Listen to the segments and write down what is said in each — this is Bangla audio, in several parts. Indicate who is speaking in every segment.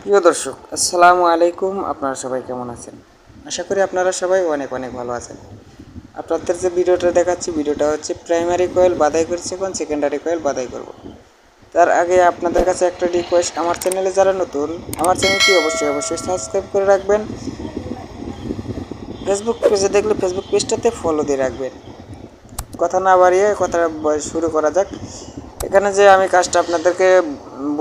Speaker 1: প্রিয় দর্শক, আসসালামু আলাইকুম। আপনারা সবাই কেমন আছেন? আশা করি আপনারা সবাই অনেক অনেক ভালো আছেন। আপনাদের যে ভিডিওটা দেখাচ্ছি, ভিডিওটা হচ্ছে প্রাইমারি কয়েল বাদাই করছি, এখন সেকেন্ডারি কয়েল বাদাই করব। তার আগে আপনাদের কাছে একটা রিকোয়েস্ট, আমার চ্যানেলে যারা নতুন, আমার চ্যানেলটি অবশ্যই সাবস্ক্রাইব করে রাখবেন। ফেসবুক পেজে দেখলে ফেসবুক পেজটাতে ফলো দিয়ে রাখবেন। কথা না বাড়িয়ে কথা শুরু করা যাক। এখানে যে আমি কাজটা আপনাদেরকে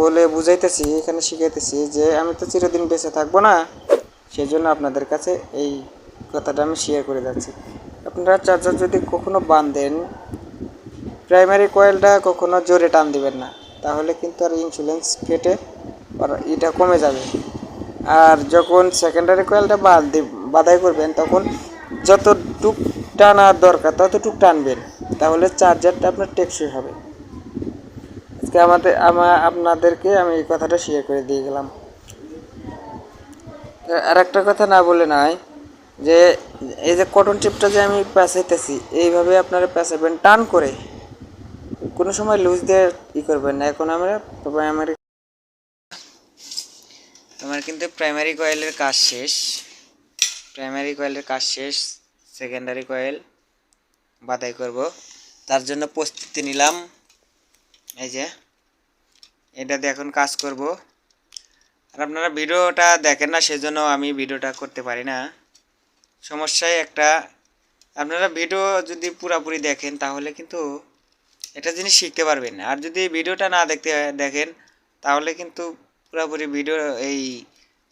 Speaker 1: বলে বুঝাইতেছি, এখানে শিখাইতেছি যে আমি তো চিরদিন বেঁচে থাকবো না, সেই জন্য আপনাদের কাছে এই কথাটা আমি শেয়ার করে যাচ্ছি। আপনারা চার্জার যদি কখনো বাঁধেন, প্রাইমারি কয়েলটা কখনো জোরে টান দিবেন না, তাহলে কিন্তু আর ইন্স্যুরেন্স কেটে এটা কমে যাবে। আর যখন সেকেন্ডারি কয়েলটা বাধাই করবেন, তখন যতটুক টানার দরকার ততটুক টানবেন, তাহলে চার্জারটা আপনার টেকসই হবে। আজকে আপনাদেরকে আমি এই কথাটা শেয়ার করে দিয়ে গেলাম। আর একটা কথা না বলে নয়, যে এই যে কটন টিপটা যে আমি পেঁচাইতেছি, এইভাবে আপনারা পেঁচাবেন টান করে, কোনো সময় লুজ দিয়ে করবেন না। এখন আমার কিন্তু প্রাইমারি কয়েলের কাজ শেষ। সেকেন্ডারি কয়েল বাদাই করব, তার জন্য প্রস্তুতি নিলাম। এই যে এটাতে এখন কাজ করব। আর আপনারা ভিডিওটা দেখেন না, সেজন্য আমি ভিডিওটা করতে পারি না। সমস্যায় একটা, আপনারা ভিডিও যদি পুরোপুরি দেখেন তাহলে কিন্তু একটা জিনিস শিখতে পারবেন। আর যদি ভিডিওটা না দেখেন তাহলে কিন্তু পুরোপুরি ভিডিও এই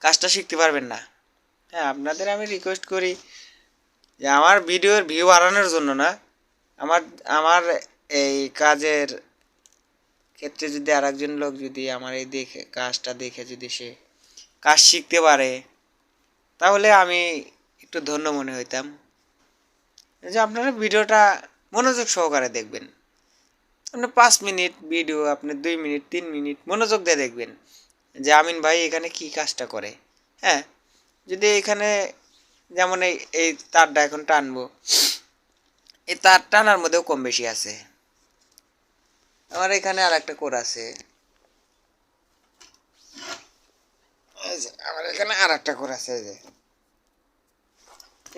Speaker 1: কাজটা শিখতে পারবেন না। হ্যাঁ, আপনাদের আমি রিকোয়েস্ট করি যে আমার ভিডিওর ভিউ বাড়ানোর জন্য না, আমার আমার এই কাজের ক্ষেত্রে যদি আরেকজন লোক যদি আমার এই কাজটা দেখে যদি সে কাজ শিখতে পারে, তাহলে আমি একটু ধন্য মনে হইতাম। যে আপনারা ভিডিওটা মনোযোগ সহকারে দেখবেন। আপনার 5 মিনিট ভিডিও, আপনি 2 মিনিট 3 মিনিট মনোযোগ দিয়ে দেখবেন যে আমিন ভাই এখানে কি কাজটা করে। হ্যাঁ, যদি এখানে যেমন এই তারটা এখন টানবো, এই তার টানার মধ্যেও কম বেশি আছে। আমার এখানে আর একটা কোর আছে, আমার এখানে আর একটা কোর আছে, এই যে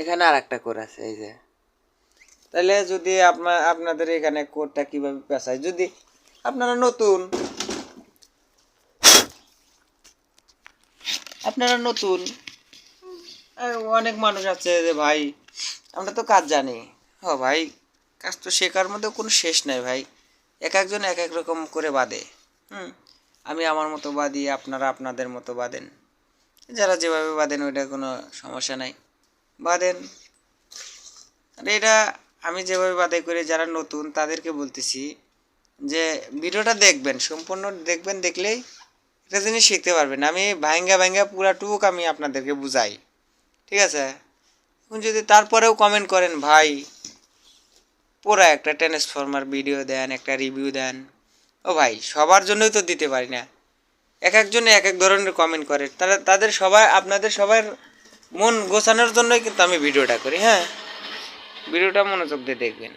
Speaker 1: এখানে আর একটা কোর আছে, এই যে। তাহলে যদি আপনাদের এখানে কোরটা কিভাবে পেঁচায়, যদি আপনারা নতুন অনেক মানুষ আছে যে ভাই আমরা তো কাজ জানি। ও ভাই, কাজ তো শেখার মধ্যে কোনো শেষ নাই ভাই। এক একজন এক এক রকম করে বাঁধে। আমি আমার মতো বাঁধি, আপনারা আপনাদের মতো বাঁধেন। যারা যেভাবে বাঁধেন ওইটা কোনো সমস্যা নাই, বাঁধেন। আর এটা আমি যেভাবে বাঁধাই করি, যারা নতুন তাদেরকে বলতেছি যে ভিডিওটা দেখবেন, সম্পূর্ণ দেখবেন, দেখলেই একটা জিনিস শিখতে পারবেন। আমি ভাঙ্গা পুরাটুক আমি আপনাদেরকে বুঝাই, ঠিক আছে? এখন যদি তারপরেও কমেন্ট করেন ভাই পুরা একটা ট্রান্সফরমার ভিডিও দেন, একটা রিভিউ দেন, ও ভাই সবার জন্যই তো দিতে পারি না। এক একজনে এক এক ধরনের কমেন্ট করে, তাদের সবাই, আপনাদের সবার মন গোছানোর জন্যই কিন্তু আমি ভিডিওটা করি। হ্যাঁ, ভিডিওটা মনোযোগ দিয়ে দেখবেন।